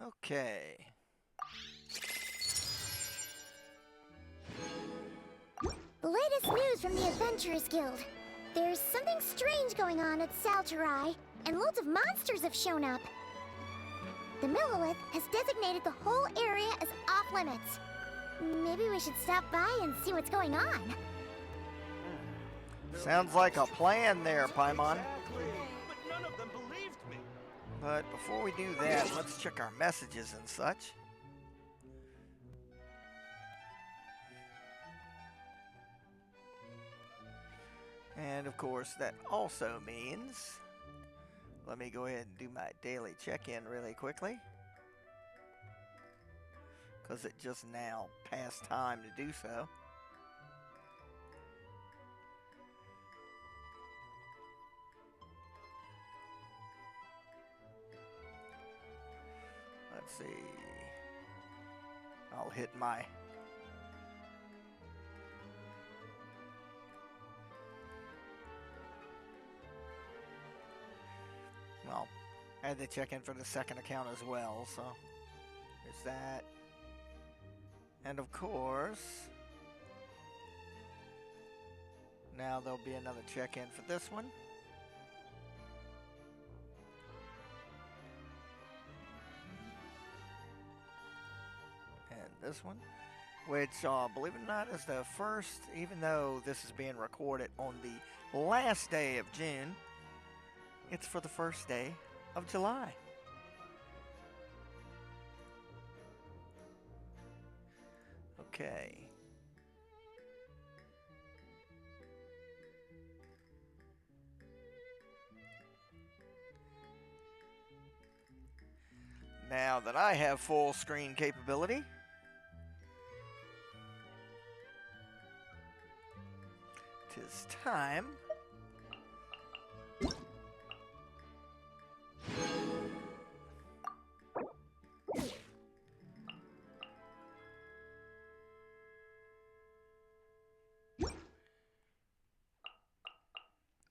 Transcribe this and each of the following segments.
Okay. The latest news from the Adventurers Guild. There's something strange going on at Salterai, and loads of monsters have shown up. The Millilith has designated the whole area as off-limits. Maybe we should stop by and see what's going on. Sounds like a plan there, Paimon. Exactly. But none of them believed me. But before we do that, let's check our messages and such. And of course, that also means, let me go ahead and do my daily check-in really quickly, because it just now passed time to do so. Let's see. I'll hit my well, I had to check in for the second account as well, so there's that. And of course, now there'll be another check-in for this one. And this one, which, believe it or not, is the first, even though this is being recorded on the last day of June, it's for the first day of July. Okay. Now that I have full screen capability, tis time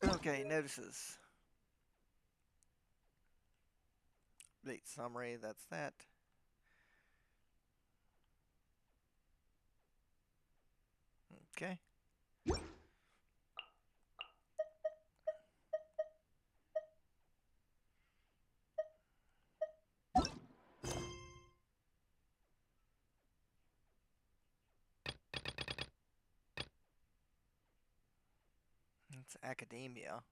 okay, notices. Update summary, that's that. Okay. It's academia.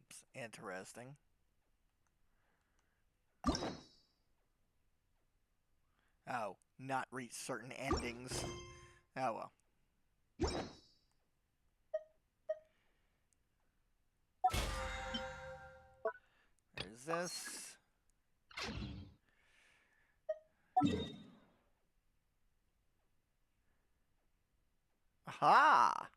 It's interesting. Oh, not reach certain endings. Oh well. There's this. Aha!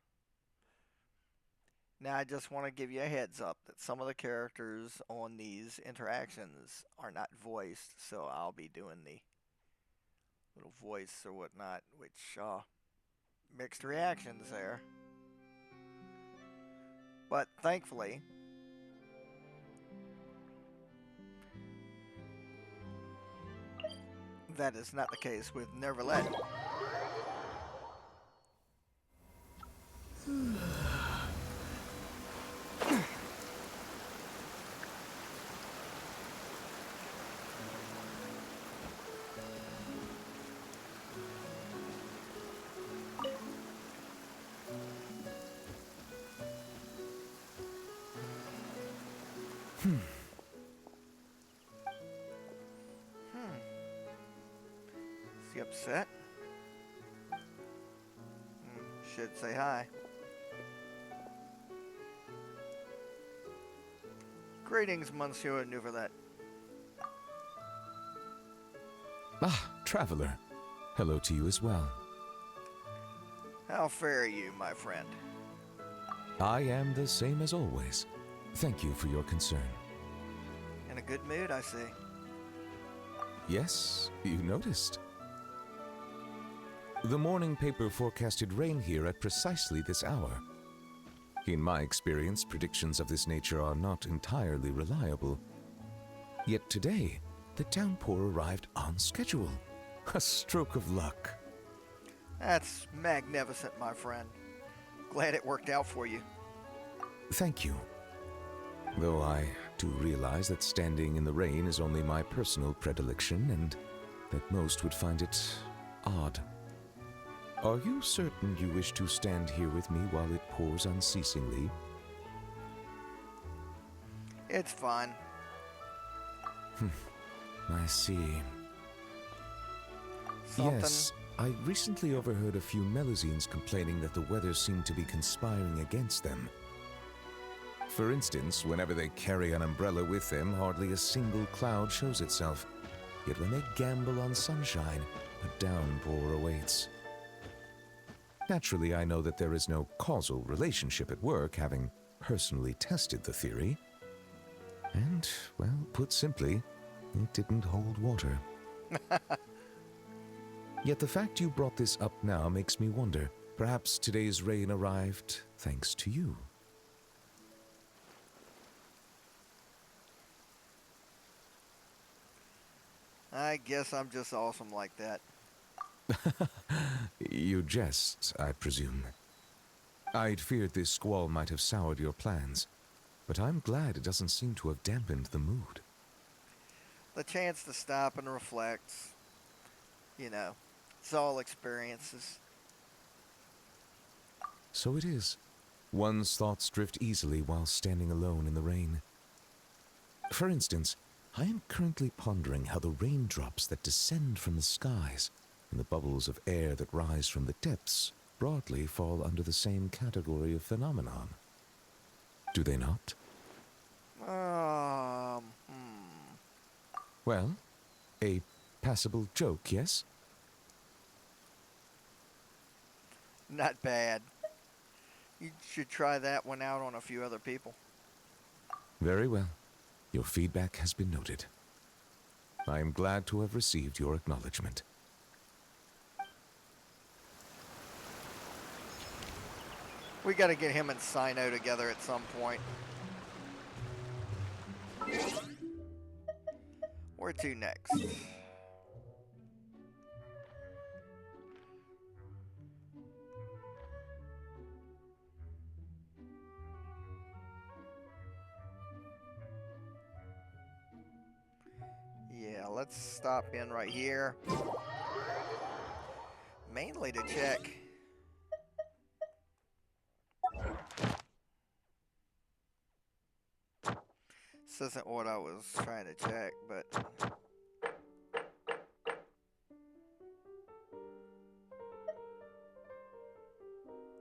Now I just want to give you a heads up that some of the characters on these interactions are not voiced, so I'll be doing the little voice or whatnot, which, mixed reactions there. But thankfully, that is not the case with Neverlet. Is he upset? Should say hi. Greetings, Monsieur Neverlet. Ah, traveler. Hello to you as well. How fare you, my friend? I am the same as always. Thank you for your concern. In a good mood, I see. Yes, you noticed. The morning paper forecasted rain here at precisely this hour. In my experience, predictions of this nature are not entirely reliable. Yet today, the downpour arrived on schedule. A stroke of luck. That's magnificent, my friend. Glad it worked out for you. Thank you. Though I do realize that standing in the rain is only my personal predilection and that most would find it odd. Are you certain you wish to stand here with me while it pours unceasingly? It's fine. I see. Something. Yes, I recently overheard a few Melusines complaining that the weather seemed to be conspiring against them. For instance, whenever they carry an umbrella with them, hardly a single cloud shows itself. Yet when they gamble on sunshine, a downpour awaits. Naturally, I know that there is no causal relationship at work, having personally tested the theory. And, well, put simply, it didn't hold water. Yet the fact you brought this up now makes me wonder. Perhaps today's rain arrived thanks to you. I guess I'm just awesome like that. You jest, I presume. I'd feared this squall might have soured your plans, but I'm glad it doesn't seem to have dampened the mood. The chance to stop and reflect. You know, it's all experiences. So it is. One's thoughts drift easily while standing alone in the rain. For instance, I am currently pondering how the raindrops that descend from the skies and the bubbles of air that rise from the depths broadly fall under the same category of phenomenon. Do they not? Well, a passable joke, yes? Not bad. You should try that one out on a few other people. Very well. Your feedback has been noted. I am glad to have received your acknowledgement. We gotta get him and Sino together at some point. Where to next? Yeah, let's stop in right here. Mainly to check. This isn't what I was trying to check, but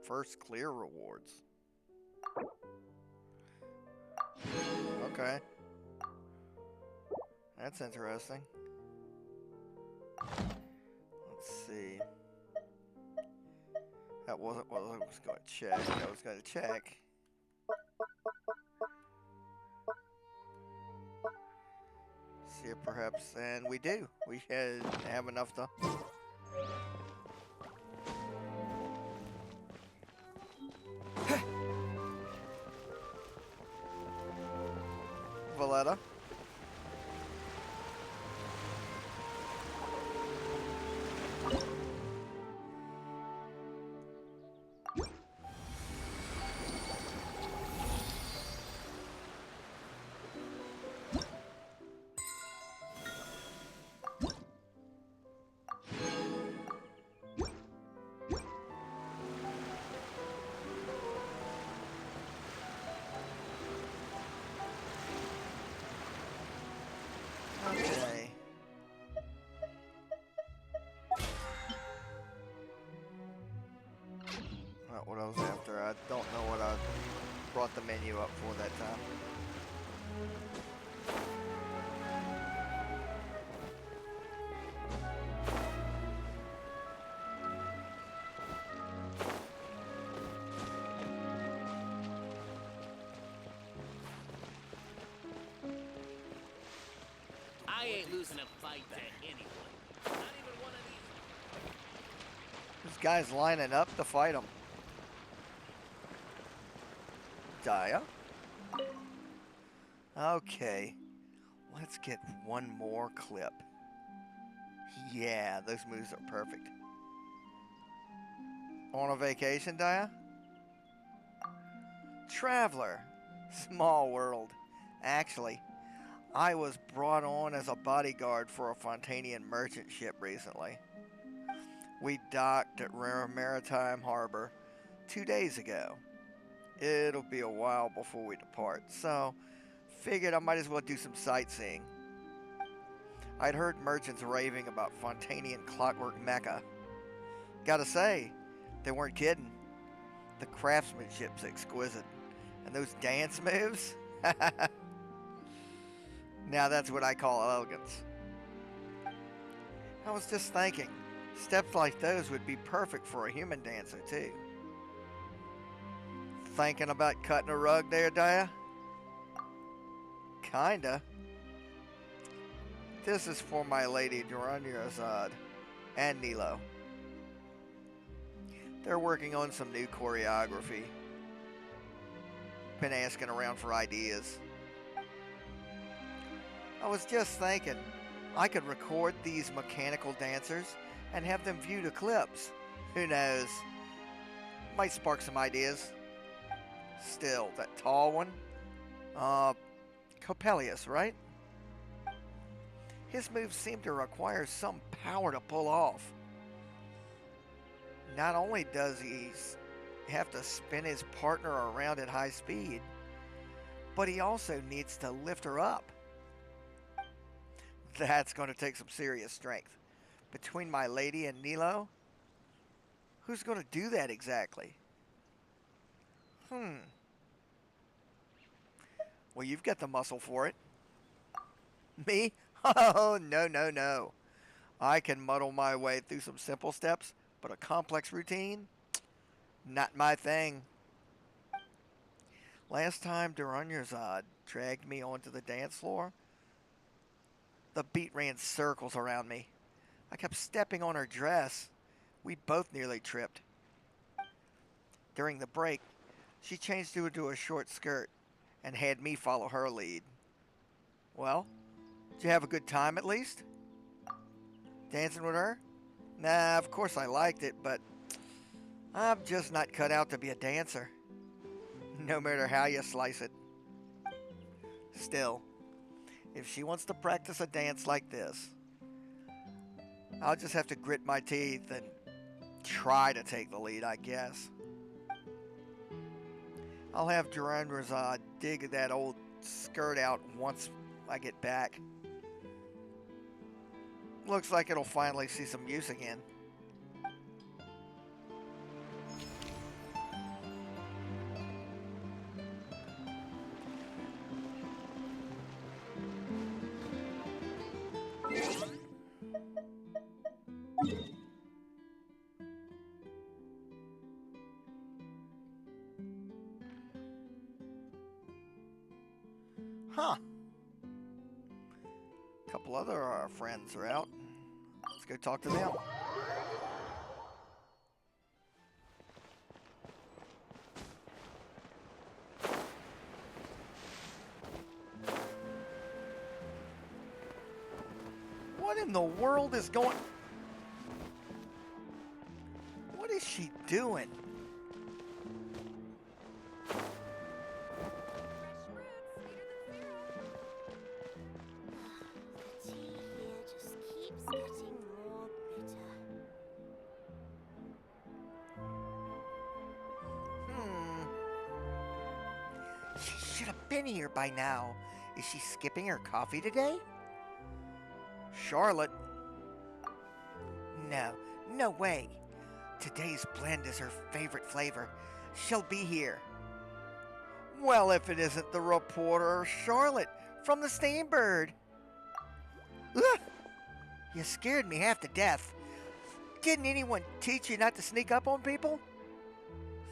first clear rewards. Okay. That's interesting. Let's see. That wasn't what I was going to check. I was going to check. See if perhaps, and we do. We have enough to. Valletta. Okay. Not what I was after. I don't know what I brought the menu up for that time. I ain't losing a fight to anyone. Not even one of these. This guy's lining up to fight him. Dia. Okay, let's get one more clip. Yeah, those moves are perfect. On a vacation, Dia? Traveler. Small world. Actually, I was brought on as a bodyguard for a Fontanian merchant ship recently. We docked at Rare Maritime Harbor 2 days ago. It'll be a while before we depart, so figured I might as well do some sightseeing. I'd heard merchants raving about Fontanian clockwork mecca. Gotta say, they weren't kidding. The craftsmanship's exquisite. And those dance moves? Now that's what I call elegance. I was just thinking, steps like those would be perfect for a human dancer too. Thinking about cutting a rug there, Dia? Kinda. This is for my lady Duranyazad and Nilo. They're working on some new choreography. Been asking around for ideas. I was just thinking, I could record these mechanical dancers and have them view the clips. Who knows? Might spark some ideas. Still, that tall one? Coppelius, right? His moves seem to require some power to pull off. Not only does he have to spin his partner around at high speed, but he also needs to lift her up. That's going to take some serious strength. Between my lady and Nilo, who's going to do that exactly? Well, you've got the muscle for it. Me? Oh, no, no, no. I can muddle my way through some simple steps, but a complex routine? Not my thing. Last time Duranyazad dragged me onto the dance floor, the beat ran circles around me. I kept stepping on her dress. We both nearly tripped. During the break, she changed into a short skirt and had me follow her lead. Well, did you have a good time at least? Dancing with her? Nah, of course I liked it, but I'm just not cut out to be a dancer. No matter how you slice it. Still, if she wants to practice a dance like this, I'll just have to grit my teeth and try to take the lead, I guess. I'll have Duranyazad dig that old skirt out once I get back. Looks like it'll finally see some use again. Huh. A couple other friends are out. Let's go talk to them. What in the world is going... What is she doing? She should have been here by now. Is she skipping her coffee today? Charlotte? No, no way. Today's blend is her favorite flavor. She'll be here. Well, if it isn't the reporter Charlotte from the Steinbird. Ugh! You scared me half to death. Didn't anyone teach you not to sneak up on people?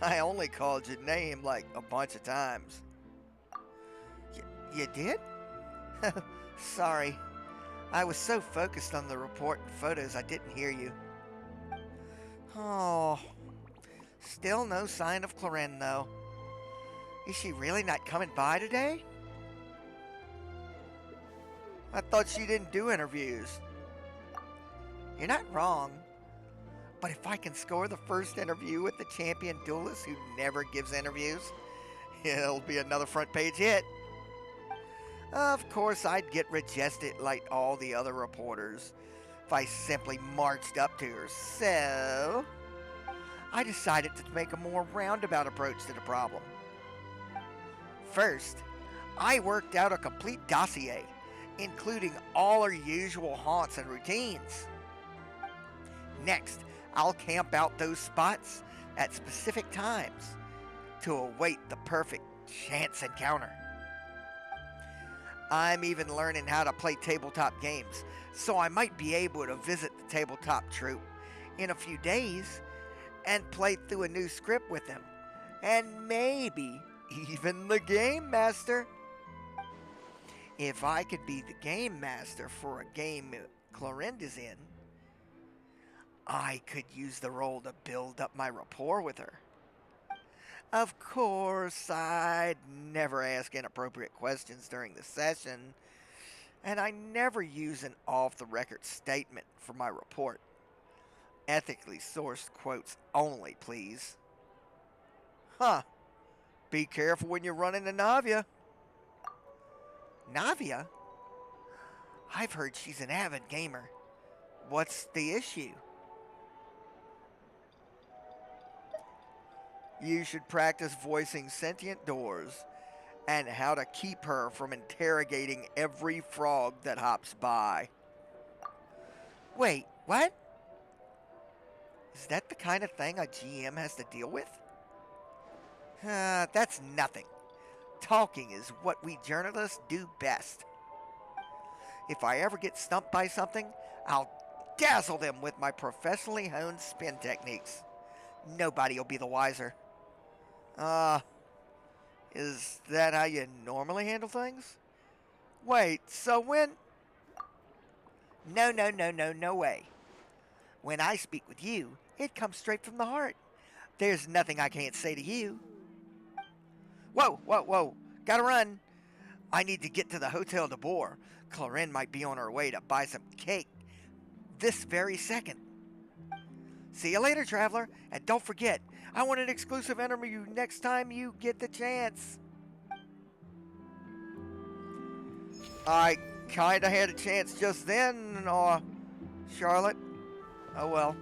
I only called your name like a bunch of times. You did? Sorry. I was so focused on the report and photos I didn't hear you. Oh, still no sign of Cloren though. Is she really not coming by today? I thought she didn't do interviews. You're not wrong. But if I can score the first interview with the champion duelist who never gives interviews, it'll be another front page hit. Of course, I'd get rejected like all the other reporters if I simply marched up to her. So, I decided to make a more roundabout approach to the problem. First, I worked out a complete dossier, including all her usual haunts and routines. Next, I'll camp out those spots at specific times to await the perfect chance encounter. I'm even learning how to play tabletop games, so I might be able to visit the tabletop troupe in a few days and play through a new script with them, and maybe even the game master. If I could be the game master for a game Clorinda's in, I could use the role to build up my rapport with her. Of course, I'd never ask inappropriate questions during the session, and I never use an off-the-record statement for my report. Ethically sourced quotes only, please. Huh. Be careful when you run into Navia. Navia? I've heard she's an avid gamer. What's the issue? You should practice voicing sentient doors and how to keep her from interrogating every frog that hops by. Wait, what? Is that the kind of thing a GM has to deal with? That's nothing. Talking is what we journalists do best. If I ever get stumped by something, I'll dazzle them with my professionally honed spin techniques. Nobody will be the wiser. Is that how you normally handle things? Wait, so when... No way. When I speak with you, it comes straight from the heart. There's nothing I can't say to you. Whoa. Gotta run. I need to get to the Hotel de Boer. Clorinde might be on her way to buy some cake this very second. See you later, traveler. And don't forget, I want an exclusive interview next time you get the chance. I kinda had a chance just then, Charlotte. Oh well.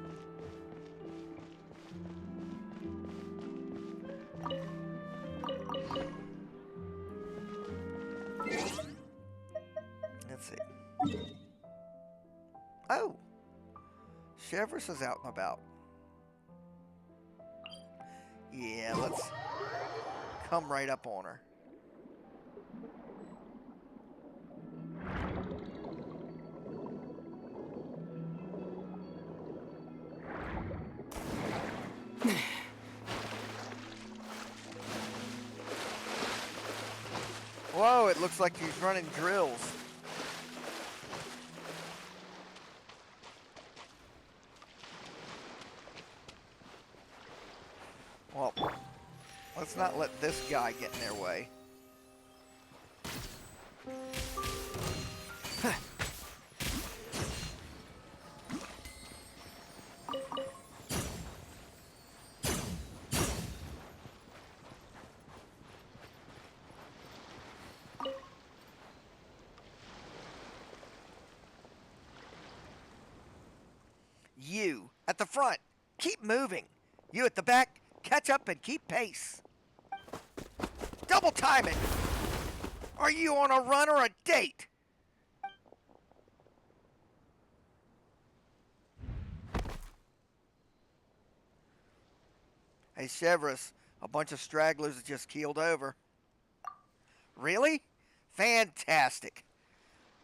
Let's see. Oh! Chevrolet is out and about. Yeah, let's come right up on her. Whoa, it looks like he's running drills. Well, let's not let this guy get in their way. You at the front, keep moving. You at the back, catch up and keep pace. Double time it. Are you on a run or a date? Hey, Chevrolet, a bunch of stragglers just keeled over. Really? Fantastic.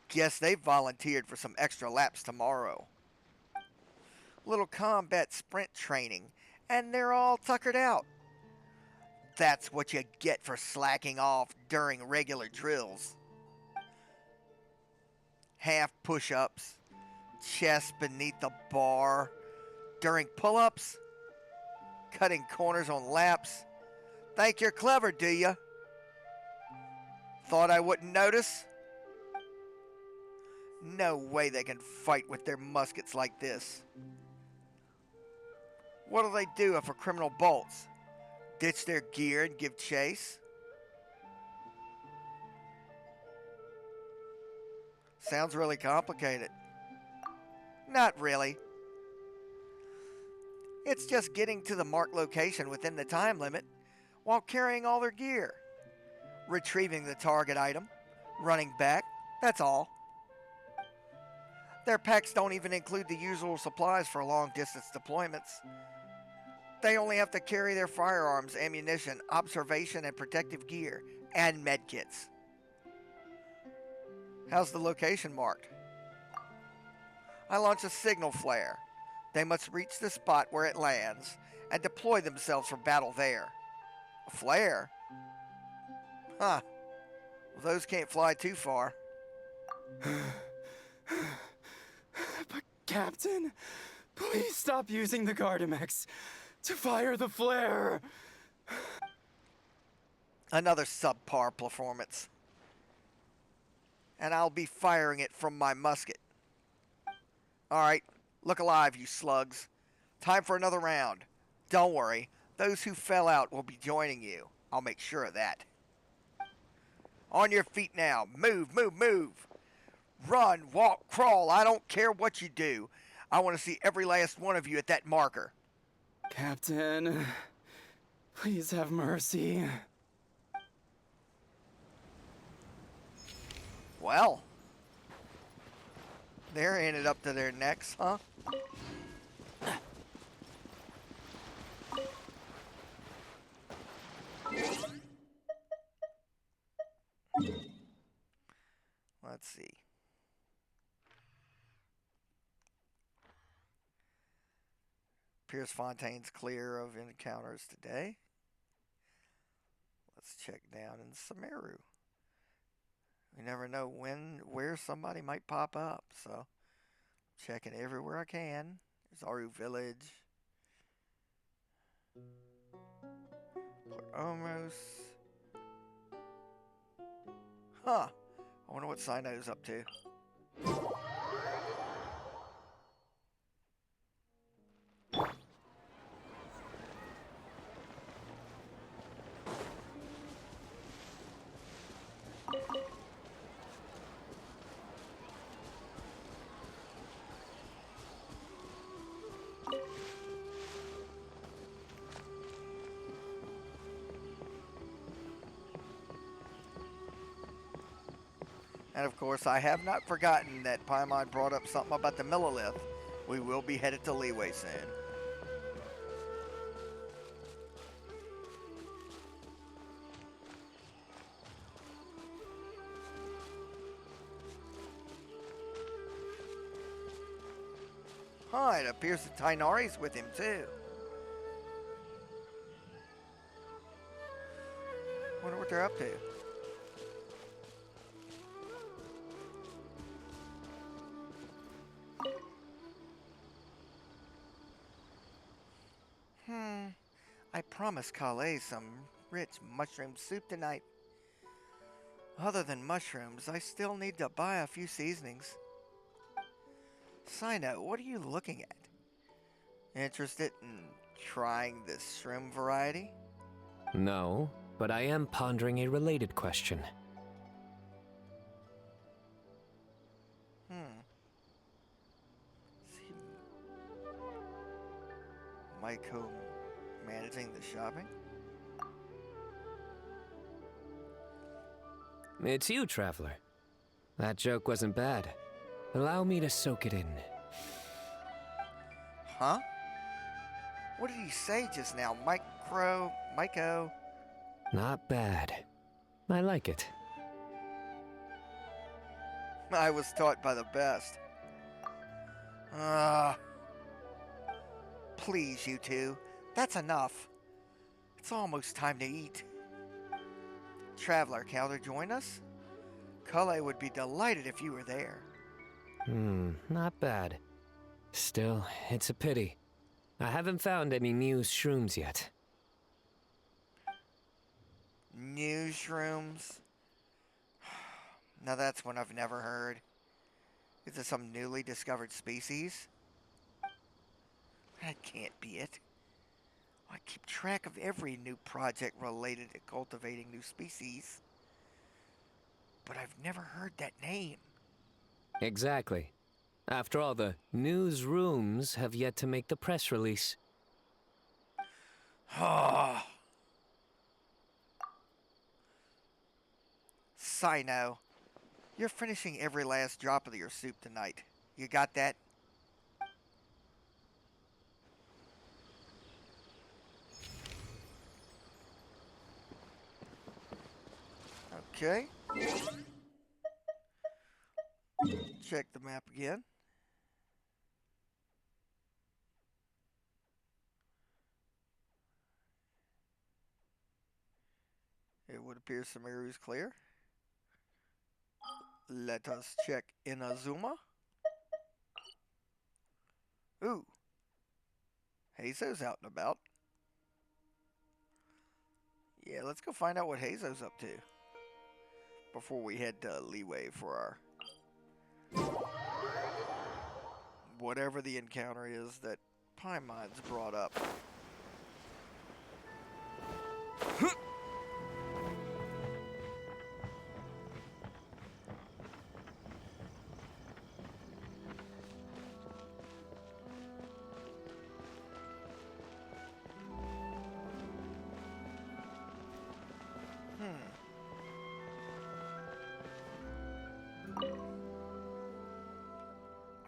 Guess they volunteered for some extra laps tomorrow. Little combat sprint training, and they're all tuckered out. That's what you get for slacking off during regular drills. Half push-ups, chest beneath the bar, during pull-ups, cutting corners on laps. Think you're clever, do you? Thought I wouldn't notice? No way they can fight with their muskets like this. What'll they do if a criminal bolts? Ditch their gear and give chase? Sounds really complicated. Not really. It's just getting to the marked location within the time limit while carrying all their gear. Retrieving the target item, running back, that's all. Their packs don't even include the usual supplies for long distance deployments. They only have to carry their firearms, ammunition, observation and protective gear, and medkits. How's the location marked? I launch a signal flare. They must reach the spot where it lands and deploy themselves for battle there. A flare? Huh. Well, those can't fly too far. But Captain, please stop using the Gardamex to fire the flare. Another subpar performance. And I'll be firing it from my musket. Alright, look alive, you slugs. Time for another round. Don't worry, those who fell out will be joining you. I'll make sure of that. On your feet now. Move, move, move. Run, walk, crawl. I don't care what you do. I want to see every last one of you at that marker. Captain, please have mercy. Well, they're in it up to their necks, huh? Let's see. Pierce Fontaine's clear of encounters today. Let's check down in Sumeru. We never know where somebody might pop up, so checking everywhere I can. There's Aru Village. Almost. Huh. I wonder what Sino's up to. And of course, I have not forgotten that Paimon brought up something about the Millilith. We will be headed to Liyue soon. Huh, it appears that Tainari's with him too. Wonder what they're up to. I promised Kale some rich mushroom soup tonight. Other than mushrooms, I still need to buy a few seasonings. Sino, what are you looking at? Interested in trying this shroom variety? No, but I am pondering a related question. See, Maiko managing the shopping? It's you, Traveler. That joke wasn't bad. Allow me to soak it in. Huh? What did he say just now? Maiko? Not bad. I like it. I was taught by the best. Please, you two. That's enough. It's almost time to eat. Traveler, Calder, join us? Kale would be delighted if you were there. Not bad. Still, it's a pity. I haven't found any new shrooms yet. New shrooms? Now that's one I've never heard. Is it some newly discovered species? That can't be it. I keep track of every new project related to cultivating new species, but I've never heard that name. Exactly. After all, the newsrooms have yet to make the press release. Sino, you're finishing every last drop of your soup tonight. You got that? Okay. Check the map again. It would appear Samiru is clear. Let us check Inazuma. Ooh. Hazo's out and about. Yeah, let's go find out what Hazo's up to before we head to Liyue for our whatever the encounter is that Paimon's brought up.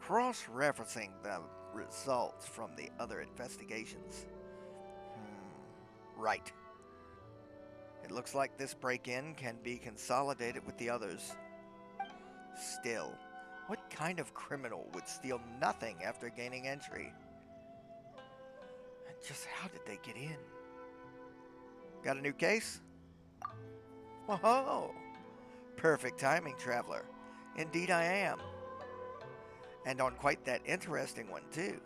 Cross-referencing the results from the other investigations. Right. It looks like this break-in can be consolidated with the others. Still, what kind of criminal would steal nothing after gaining entry? And just how did they get in? Got a new case? Whoa! Perfect timing, traveler. Indeed I am. And on quite that interesting one, too.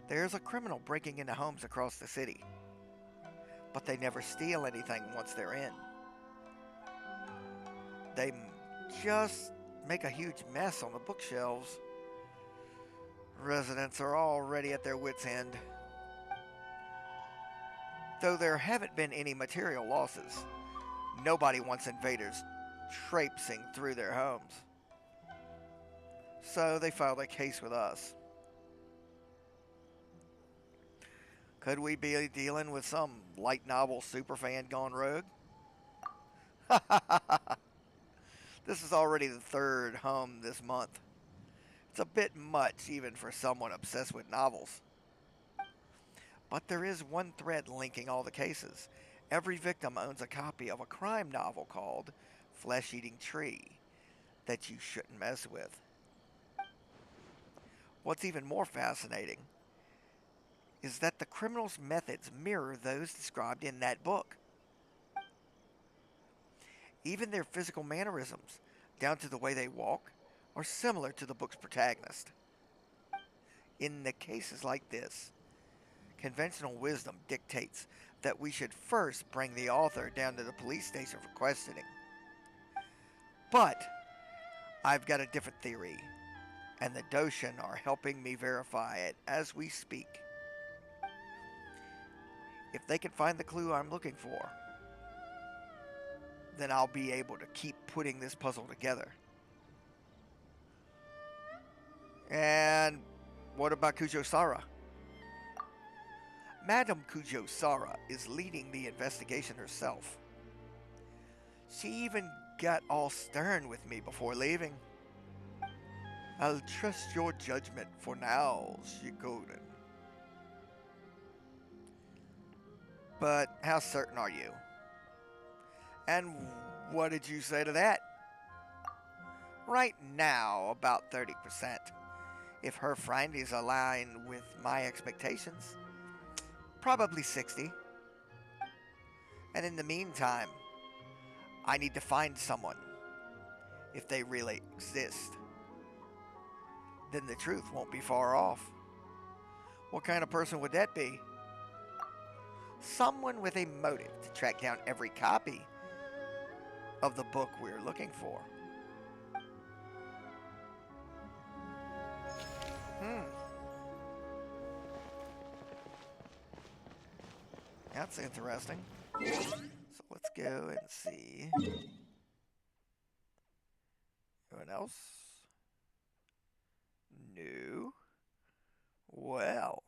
There's a criminal breaking into homes across the city, but they never steal anything once they're in. They just make a huge mess on the bookshelves. Residents are already at their wits' end. Though there haven't been any material losses, nobody wants invaders traipsing through their homes. So they filed a case with us. Could we be dealing with some light novel superfan gone rogue? This is already the third hum this month. It's a bit much even for someone obsessed with novels. But there is one thread linking all the cases. Every victim owns a copy of a crime novel called Flesh-Eating Tree that you shouldn't mess with. What's even more fascinating is that the criminals' methods mirror those described in that book. Even their physical mannerisms, down to the way they walk, are similar to the book's protagonist. In the cases like this, conventional wisdom dictates that we should first bring the author down to the police station for questioning. But I've got a different theory, and the Doshin are helping me verify it as we speak. If they can find the clue I'm looking for, then I'll be able to keep putting this puzzle together. And what about Kujo-Sara? Madame Kujo-Sara is leading the investigation herself. She even got all stern with me before leaving. I'll trust your judgment for now, Shikoden. But how certain are you? And what did you say to that? Right now, about 30%. If her findings align with my expectations, probably 60. And in the meantime, I need to find someone. If they really exist, then the truth won't be far off. What kind of person would that be? Someone with a motive to track down every copy of the book we're looking for. That's interesting. So let's go and see. Anyone else? No. Well,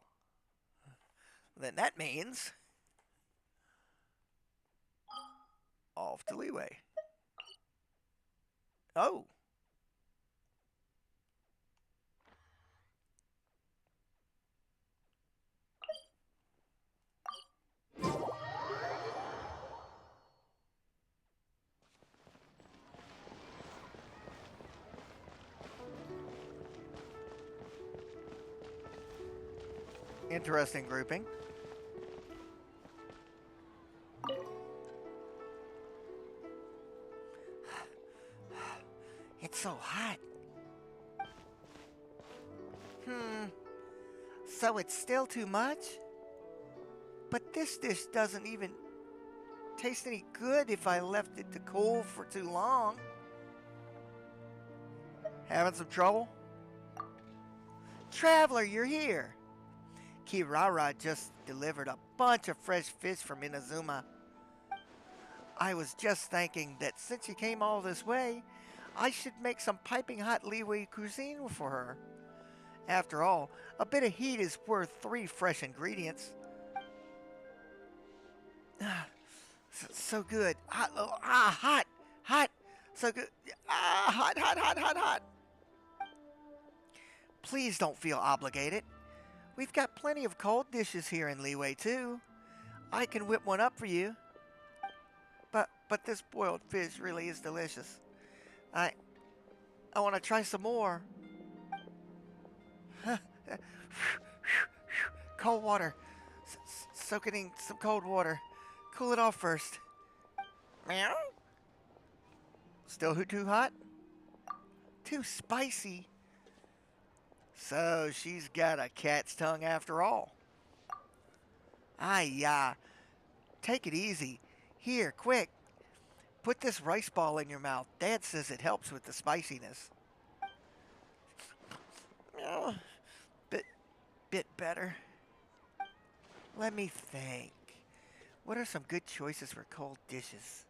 then that means off to Liyue. Oh. Interesting grouping. It's so hot. So it's still too much? But this dish doesn't even taste any good if I left it to cool for too long. Having some trouble? Traveler, you're here. Kirara just delivered a bunch of fresh fish from Inazuma. I was just thinking that since you came all this way, I should make some piping hot Liyue cuisine for her. After all, a bit of heat is worth 3 fresh ingredients. So good. Hot. So good. Hot. Please don't feel obligated. We've got plenty of cold dishes here in Liyue too. I can whip one up for you. But this boiled fish really is delicious. I want to try some more. Cold water. Soak it in some cold water. Cool it off first. Meow. Still too hot? Too spicy. So she's got a cat's tongue after all. Yeah. Take it easy. Here, quick. Put this rice ball in your mouth. Dad says it helps with the spiciness. Bit better. Let me think. What are some good choices for cold dishes?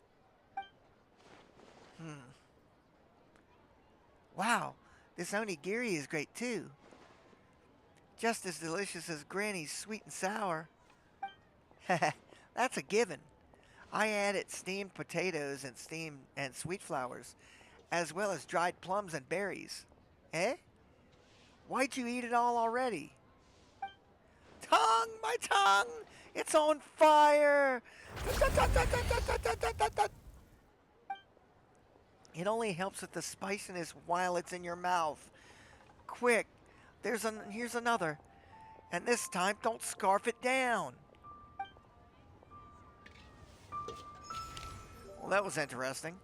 Wow, this onigiri is great too. Just as delicious as Granny's sweet and sour. That's a given. I added steamed potatoes and sweet flowers, as well as dried plums and berries. Eh? Why'd you eat it all already? Tongue, my tongue! It's on fire! It only helps with the spiciness while it's in your mouth. Quick, here's another. And this time, don't scarf it down. Well, that was interesting.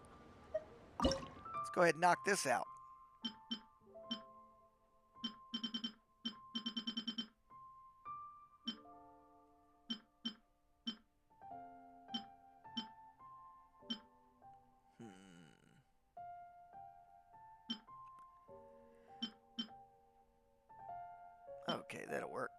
Let's go ahead and knock this out. Okay, that'll work.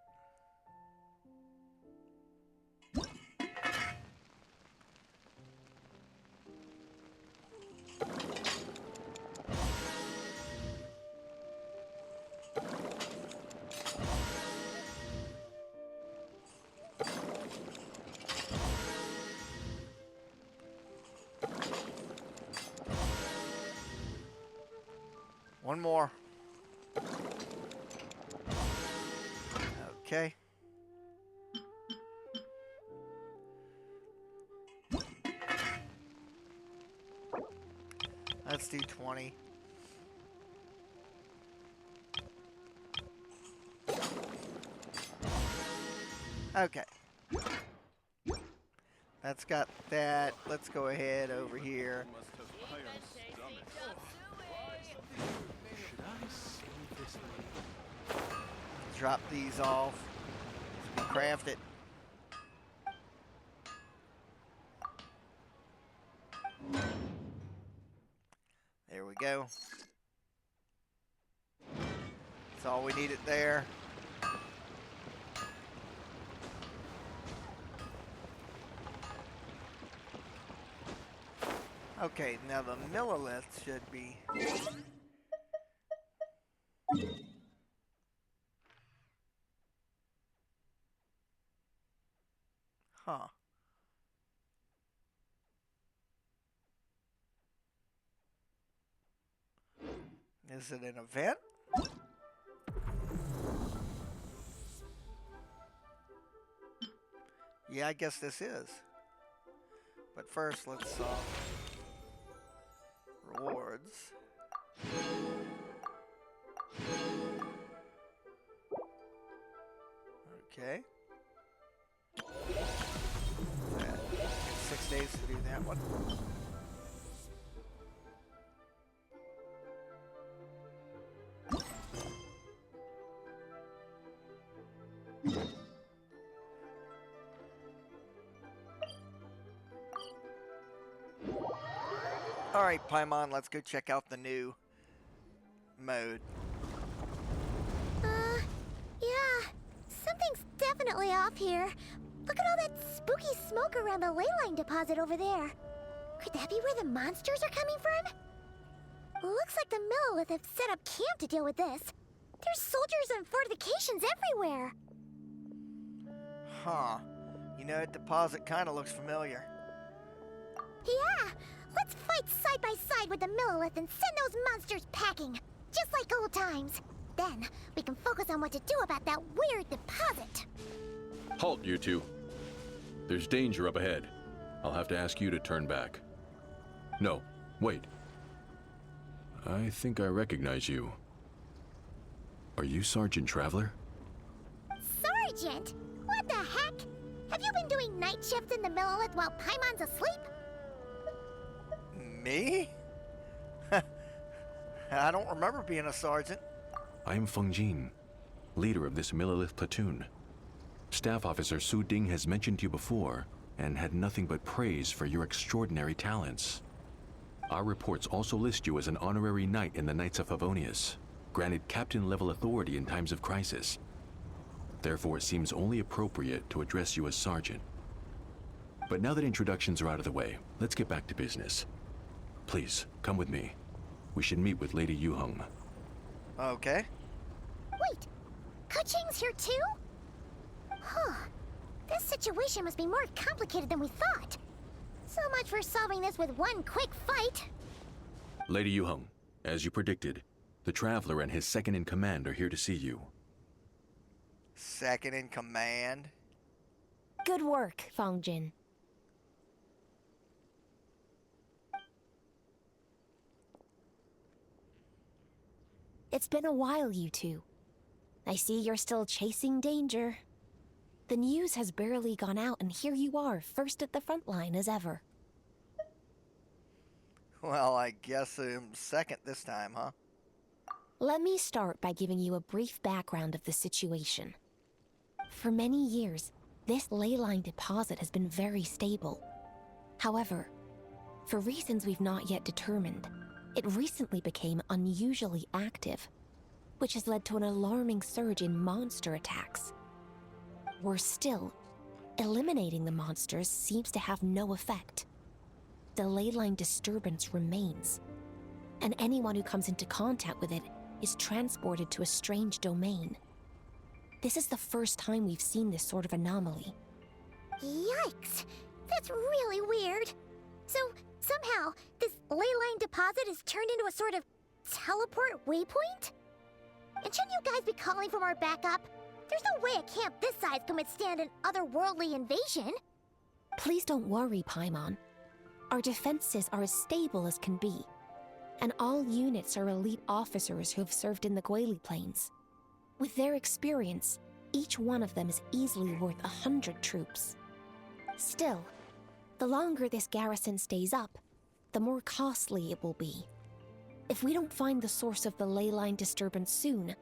One more. Okay. Let's do 20. Okay. That's got that. Let's go ahead over here. Drop these off. Craft it. we go. That's all we needed there. Okay, now the millilith should be... Huh. Is it an event? Yeah, I guess this is. But first, let's rewards. Okay. 6 days to do that one. Alright, Paimon, let's go check out the new mode. Yeah. Something's definitely off here. Look at all that spooky smoke around the layline deposit over there. Could that be where the monsters are coming from? Looks like the Millilith have set up camp to deal with this. There's soldiers and fortifications everywhere. Huh. You know, that deposit kind of looks familiar. Yeah, let's fight side by side with the Millilith and send those monsters packing, just like old times. Then, we can focus on what to do about that weird deposit. Halt, you two. There's danger up ahead. I'll have to ask you to turn back. No, wait. I think I recognize you. Are you Sergeant Traveler? Sergeant? What the heck? Have you been doing night shifts in the Millilith while Paimon's asleep? Me? I don't remember being a sergeant. I am Feng Jin, leader of this Millilith platoon. Staff Officer Su Ding has mentioned you before and had nothing but praise for your extraordinary talents. Our reports also list you as an honorary knight in the Knights of Favonius, granted captain-level authority in times of crisis. Therefore, it seems only appropriate to address you as Sergeant. But now that introductions are out of the way, let's get back to business. Please, come with me. We should meet with Lady Yuheng. Okay. Wait, Keqing's here too? Huh. This situation must be more complicated than we thought. So much for solving this with one quick fight. Lady Yuheng, as you predicted, the Traveler and his second-in-command are here to see you. Second in command? Good work, Feng Jin. It's been a while, you two. I see you're still chasing danger. The news has barely gone out, and here you are, first at the front line as ever. Well, I guess I'm second this time, huh? Let me start by giving you a brief background of the situation. For many years, this leyline deposit has been very stable. However, for reasons we've not yet determined, it recently became unusually active, which has led to an alarming surge in monster attacks. Worse still, eliminating the monsters seems to have no effect. The leyline disturbance remains, and anyone who comes into contact with it is transported to a strange domain. This is the first time we've seen this sort of anomaly. Yikes! That's really weird. So, somehow, this leyline deposit is turned into a sort of teleport waypoint? And shouldn't you guys be calling for more backup? There's no way a camp this size can withstand an otherworldly invasion. Please don't worry, Paimon. Our defenses are as stable as can be, and all units are elite officers who have served in the Guili Plains. With their experience, each one of them is easily worth 100 troops. Still, the longer this garrison stays up, the more costly it will be. If we don't find the source of the leyline disturbance soon,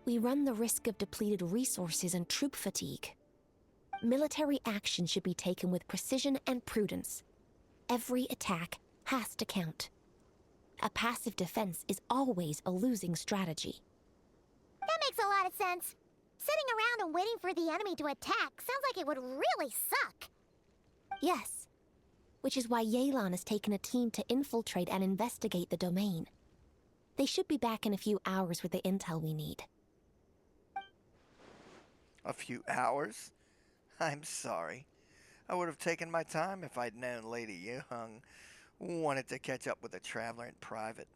we run the risk of depleted resources and troop fatigue. Military action should be taken with precision and prudence. Every attack has to count. A passive defense is always a losing strategy. That makes a lot of sense. Sitting around and waiting for the enemy to attack sounds like it would really suck. Yes, which is why Yelan has taken a team to infiltrate and investigate the domain. They should be back in a few hours with the intel we need. A few hours? I'm sorry. I would have taken my time if I'd known Lady Yuheng wanted to catch up with the traveler in private.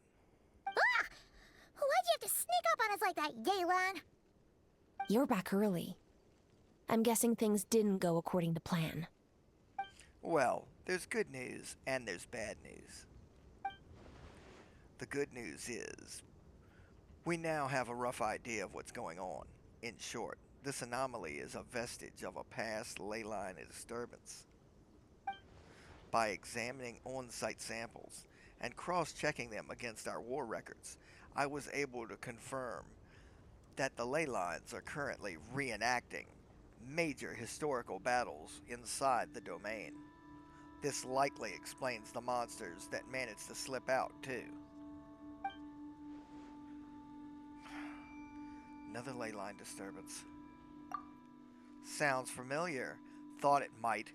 Ah! Why'd you have to sneak up on us like that, Yelan? You're back early. I'm guessing things didn't go according to plan. Well, there's good news and there's bad news. The good news is, we now have a rough idea of what's going on. In short, this anomaly is a vestige of a past leyline disturbance. By examining on-site samples and cross-checking them against our war records, I was able to confirm that the ley lines are currently reenacting major historical battles inside the domain. This likely explains the monsters that managed to slip out, too. Another ley line disturbance. Sounds familiar. Thought it might.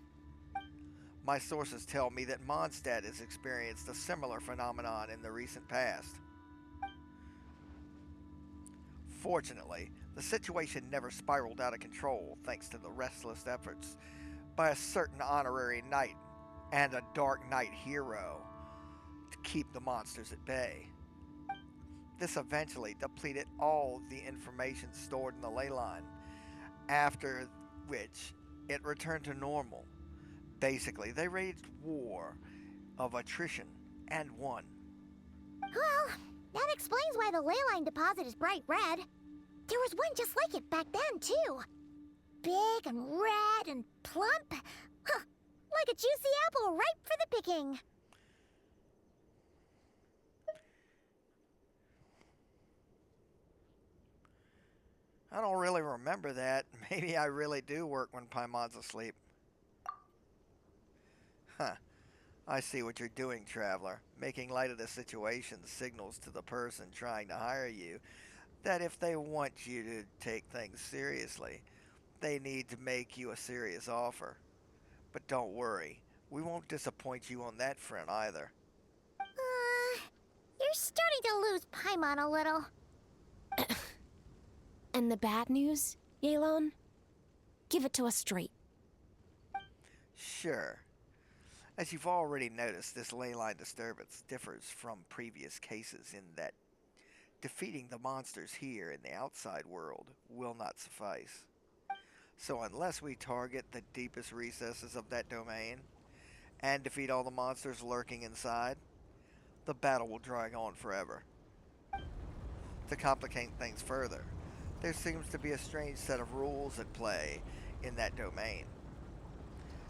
My sources tell me that Mondstadt has experienced a similar phenomenon in the recent past. Fortunately, the situation never spiraled out of control thanks to the restless efforts by a certain honorary knight and a Dark Knight hero to keep the monsters at bay. This eventually depleted all the information stored in the ley line, after which it returned to normal. Basically, they waged war of attrition and won. Well, that explains why the leyline deposit is bright red. There was one just like it back then, too. Big and red and plump. Huh, like a juicy apple ripe for the picking. I don't really remember that. Maybe I really do work when Paimon's asleep. Huh. I see what you're doing, Traveler. Making light of the situation signals to the person trying to hire you that if they want you to take things seriously, they need to make you a serious offer. But don't worry, we won't disappoint you on that front either. You're starting to lose Paimon a little. And the bad news, Yelan? Give it to us straight. Sure. As you've already noticed, this leyline disturbance differs from previous cases in that defeating the monsters here in the outside world will not suffice. So unless we target the deepest recesses of that domain and defeat all the monsters lurking inside, the battle will drag on forever. To complicate things further, there seems to be a strange set of rules at play in that domain.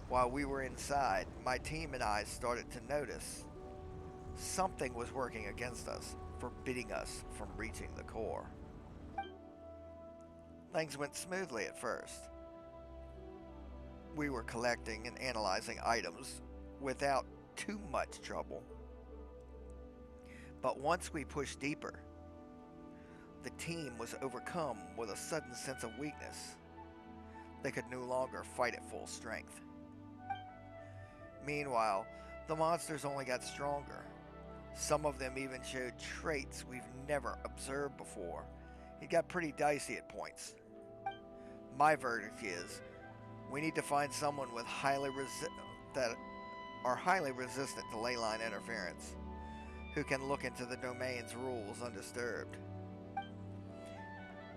While we were inside, my team and I started to notice something was working against us, forbidding us from reaching the core. Things went smoothly at first. We were collecting and analyzing items without too much trouble. But once we pushed deeper, the team was overcome with a sudden sense of weakness. They could no longer fight at full strength. Meanwhile, the monsters only got stronger. Some of them even showed traits we've never observed before. It got pretty dicey at points. My verdict is, we need to find someone with that are highly resistant to leyline interference, who can look into the domain's rules undisturbed.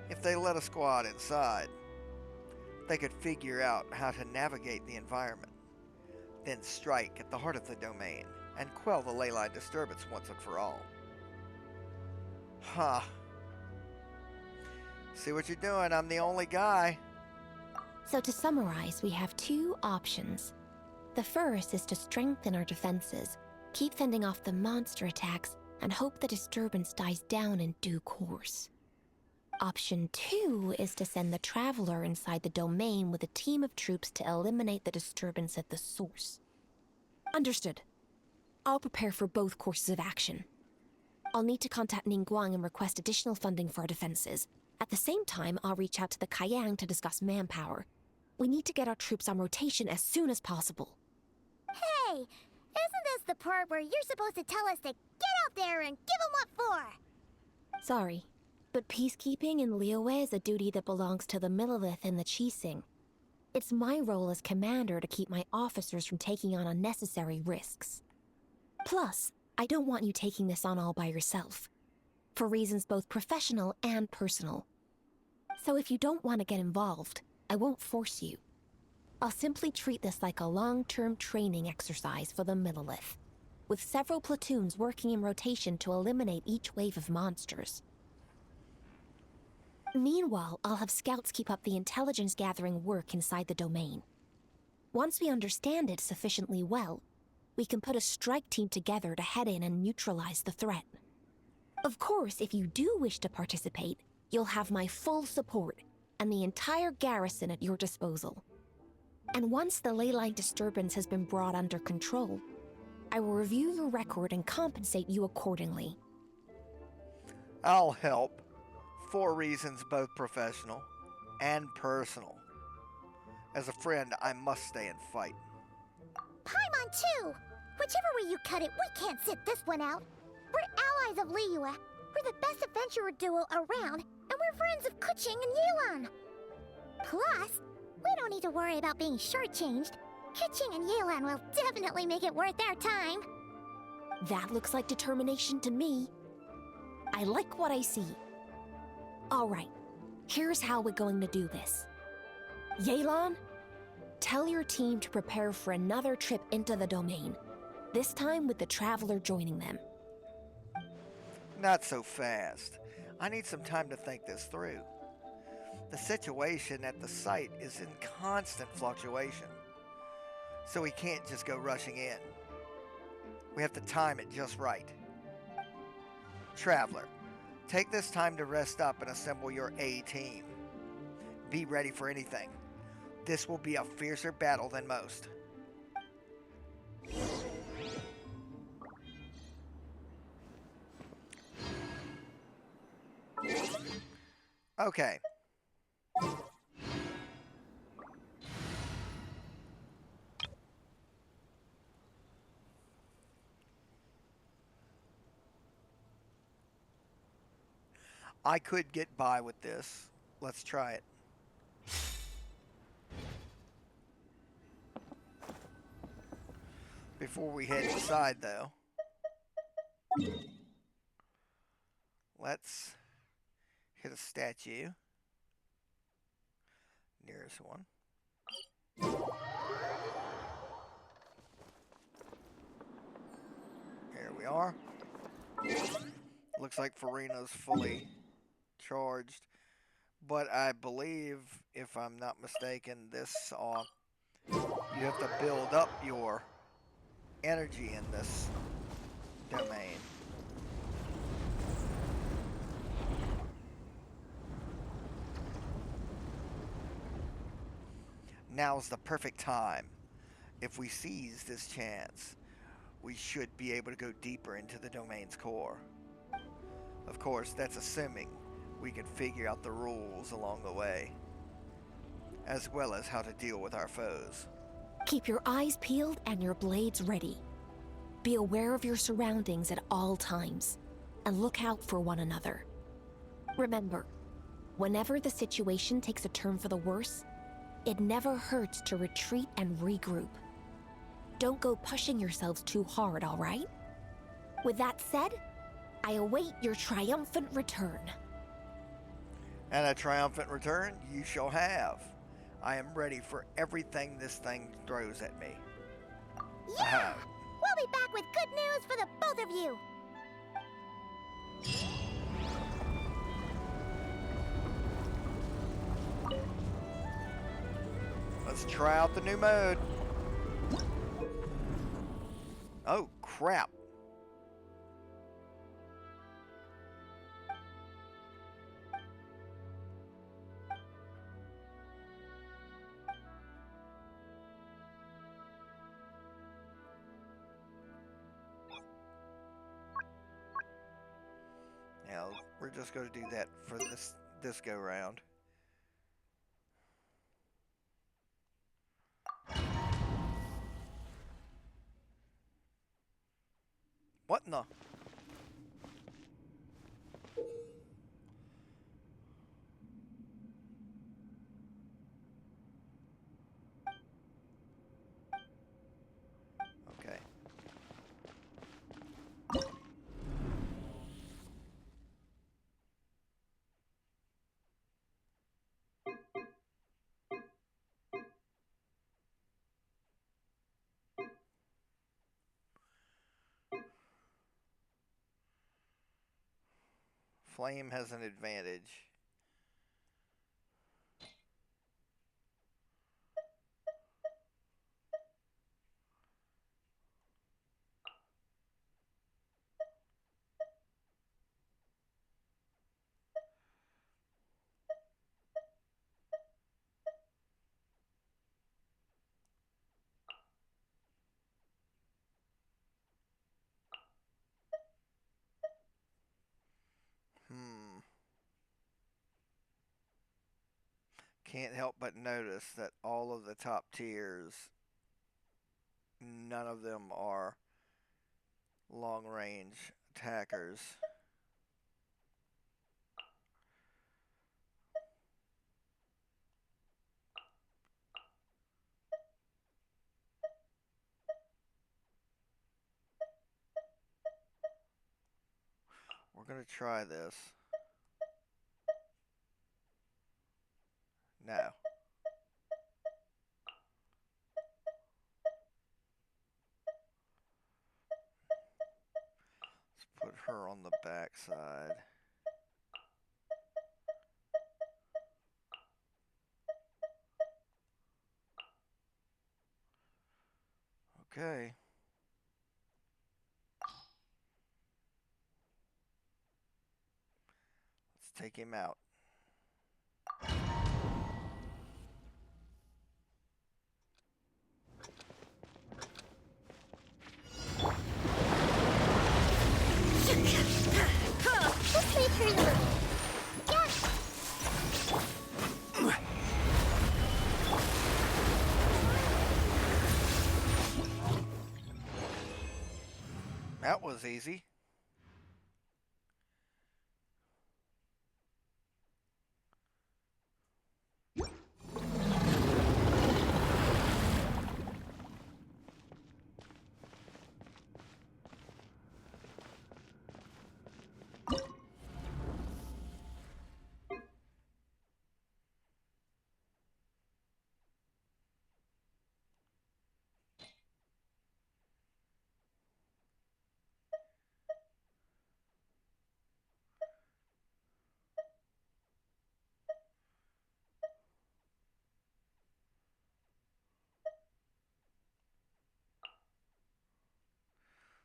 If they let a squad inside, they could figure out how to navigate the environment, then strike at the heart of the domain and quell the leyline disturbance once and for all. Huh. See what you're doing, I'm the only guy. So to summarize, we have two options. The first is to strengthen our defenses, keep fending off the monster attacks, and hope the disturbance dies down in due course. Option 2 is to send the Traveler inside the domain with a team of troops to eliminate the disturbance at the source. Understood. I'll prepare for both courses of action. I'll need to contact Ningguang and request additional funding for our defenses. At the same time, I'll reach out to the Kayang to discuss manpower. We need to get our troops on rotation as soon as possible. Hey, isn't this the part where you're supposed to tell us to get out there and give 'em what for? Sorry, but peacekeeping in Liyue is a duty that belongs to the Millelith and the Qixing. It's my role as commander to keep my officers from taking on unnecessary risks. Plus, I don't want you taking this on all by yourself, for reasons both professional and personal. So if you don't want to get involved, I won't force you. I'll simply treat this like a long-term training exercise for the Millelith, with several platoons working in rotation to eliminate each wave of monsters. Meanwhile, I'll have scouts keep up the intelligence-gathering work inside the domain. Once we understand it sufficiently well, we can put a strike team together to head in and neutralize the threat. Of course, if you do wish to participate, you'll have my full support and the entire garrison at your disposal. And once the leyline disturbance has been brought under control, I will review your record and compensate you accordingly. I'll help. For reasons both professional and personal. As a friend, I must stay and fight. Paimon too! Whichever way you cut it, we can't sit this one out. We're allies of Liyue. We're the best adventurer duo around, and we're friends of Keqing and Yelan. Plus, we don't need to worry about being shortchanged. Keqing and Yelan will definitely make it worth their time. That looks like determination to me. I like what I see. All right, here's how we're going to do this. Yelan, tell your team to prepare for another trip into the domain, this time with the Traveler joining them. Not so fast. I need some time to think this through. The situation at the site is in constant fluctuation, so we can't just go rushing in. We have to time it just right. Traveler, take this time to rest up and assemble your A team. Be ready for anything. This will be a fiercer battle than most. Okay. I could get by with this. Let's try it. Before we head inside, though, let's hit a statue. Nearest one. Here we are. Looks like Farina's fully charged, but I believe, if I'm not mistaken, this you have to build up your energy in this domain. Now's the perfect time. If we seize this chance, we should be able to go deeper into the domain's core. Of course, that's assuming we can figure out the rules along the way, as well as how to deal with our foes. Keep your eyes peeled and your blades ready. Be aware of your surroundings at all times, and look out for one another. Remember, whenever the situation takes a turn for the worse, it never hurts to retreat and regroup. Don't go pushing yourselves too hard, all right? With that said, I await your triumphant return. And a triumphant return you shall have. I am ready for everything this thing throws at me. Yeah! We'll be back with good news for the both of you! Let's try out the new mode. Oh, crap. We're just going to do that for this go round. What in the? Okay. Flame has an advantage. Can't help but notice that all of the top tiers, none of them are long range attackers. We're going to try this. Now. Let's put her on the back side. Okay. Let's take him out. Let's make her look. Yeah. That was easy.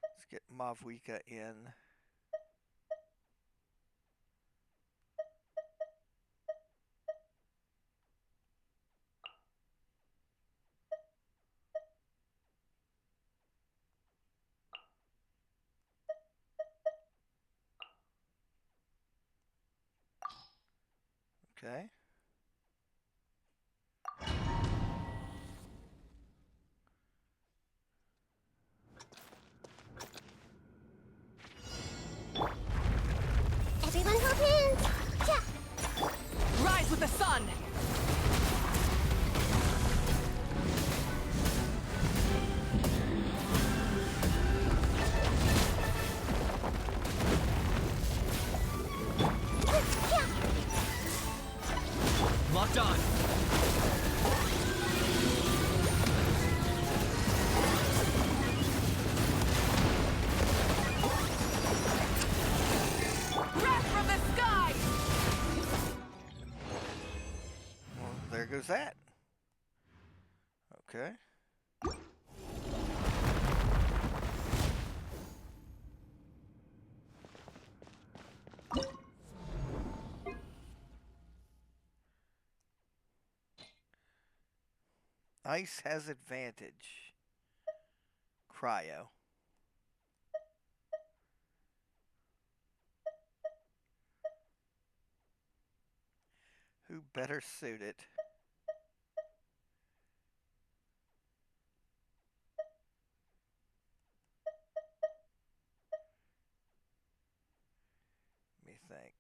Let's get Mavwika in. Okay. Everyone hold hands. Yeah. Rise with the sun! Yeah. Locked on! Wrath from the sky! Well, there goes that. Okay. Ice has advantage. Cryo. Who better suited? Let me think.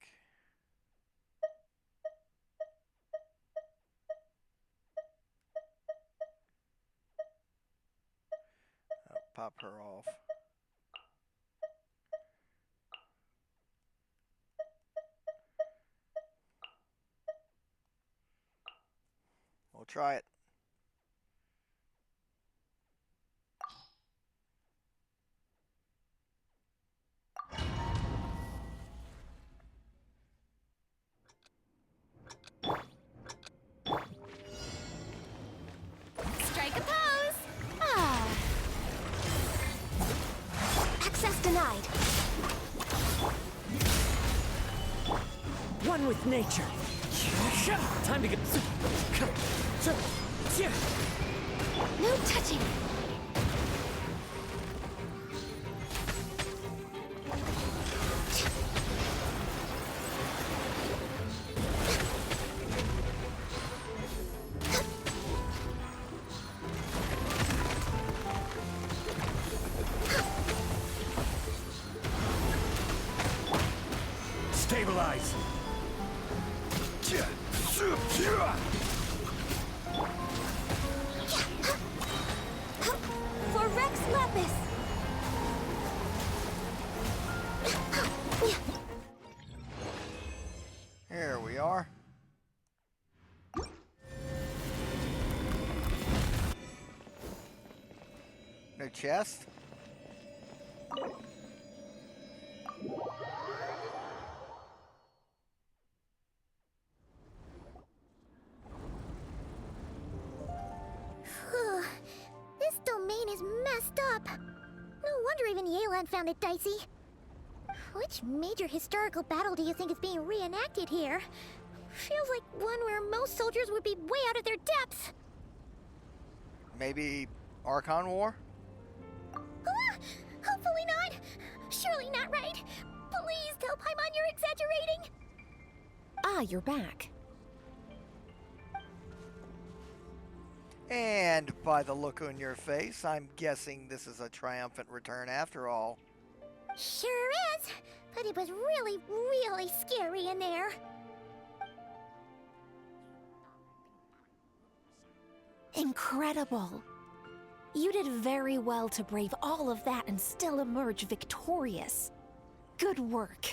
I'll pop her off. We'll try it. Strike a pose! Ah. Access denied. One with nature. Time to get. No touching. Stabilize. For Rex Lapis. Here we are. No chest? This domain is messed up. No wonder even Yelan found it dicey. Which major historical battle do you think is being reenacted here? Feels like one where most soldiers would be way out of their depths. Maybe Archon War? Ah, hopefully not. Surely not right. Please tell Paimon you're exaggerating. Ah, you're back. And by the look on your face, I'm guessing this is a triumphant return after all. Sure is, but it was really, really scary in there. Incredible. You did very well to brave all of that and still emerge victorious. Good work.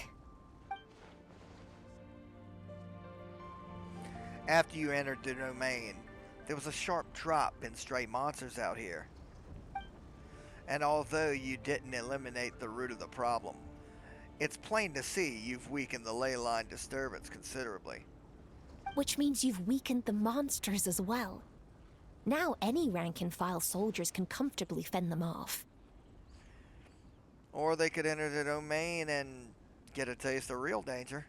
After you entered the domain, there was a sharp drop in stray monsters out here. And although you didn't eliminate the root of the problem, it's plain to see you've weakened the layline disturbance considerably. Which means you've weakened the monsters as well. Now any rank-and-file soldiers can comfortably fend them off. Or they could enter the domain and get a taste of real danger.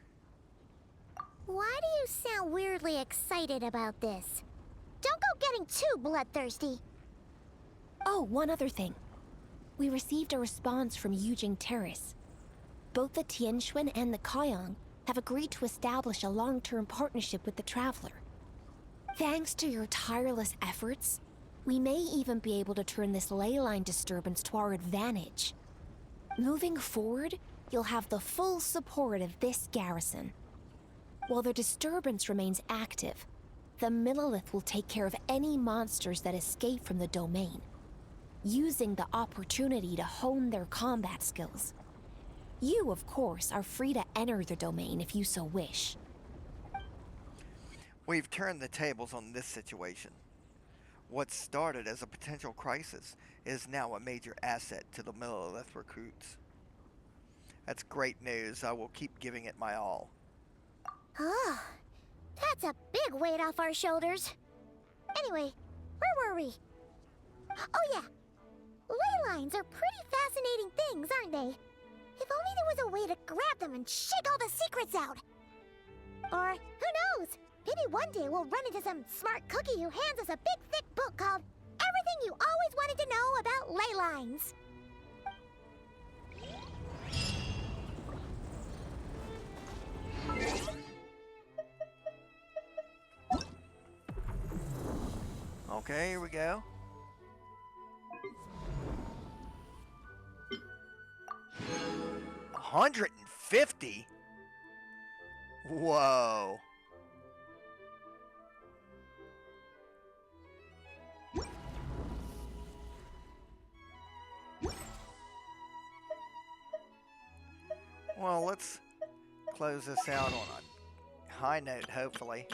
Why do you sound weirdly excited about this? Don't go getting too bloodthirsty. Oh, one other thing. We received a response from Yujing Terrace. Both the Tianxuan and the Kaiyang have agreed to establish a long-term partnership with the Traveler. Thanks to your tireless efforts, we may even be able to turn this leyline disturbance to our advantage. Moving forward, you'll have the full support of this garrison. While the disturbance remains active, the Millelith will take care of any monsters that escape from the domain, using the opportunity to hone their combat skills. You, of course, are free to enter the domain if you so wish. We've turned the tables on this situation. What started as a potential crisis is now a major asset to the Millelith recruits. That's great news. I will keep giving it my all. Oh, that's a big weight off our shoulders. Anyway, where were we? Oh yeah, ley lines are pretty fascinating things, aren't they? If only there was a way to grab them and shake all the secrets out. Or, who knows? Maybe one day we'll run into some smart cookie who hands us a big thick book called Everything You Always Wanted to Know About Ley Lines. Okay, here we go. $150? Whoa. Well, let's close this out on a high note, hopefully.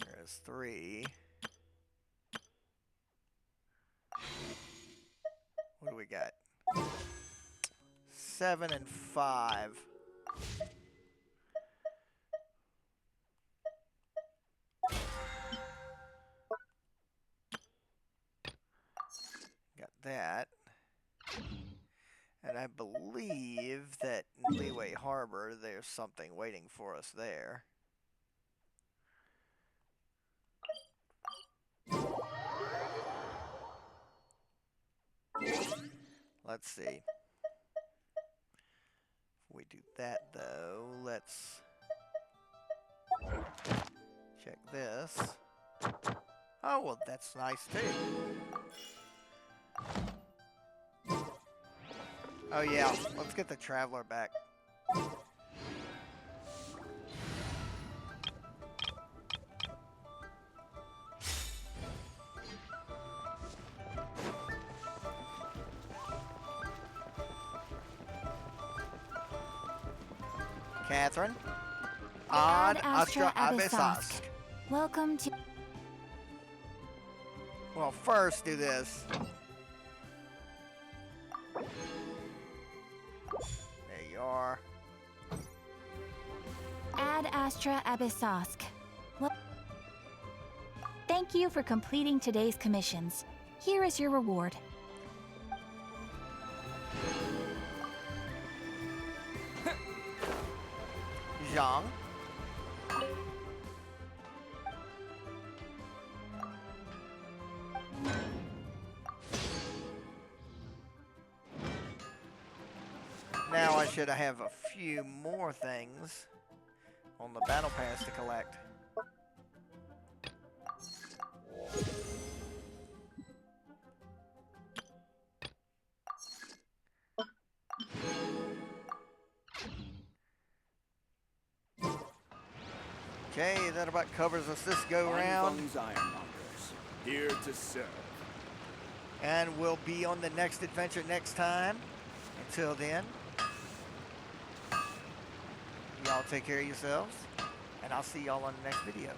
There's 3. What do we got? 7 and 5. Got that. And I believe that in Liyue Harbor, there's something waiting for us there. Let's see. If we do that, though, let's check this. Oh, well, that's nice, too. Oh, yeah. Let's get the Traveler back. Catherine. Ad Astra Abyssosque. Welcome to... Well, first do this. There you are. Ad Astra Abyssosque. Well, thank you for completing today's commissions. Here is your reward. Zhang. Now I should have a few more things on the battle pass to collect. Okay, that about covers us this go round. Ironmongers, here to serve. And we'll be on the next adventure next time. Until then, y'all take care of yourselves, and I'll see y'all on the next video.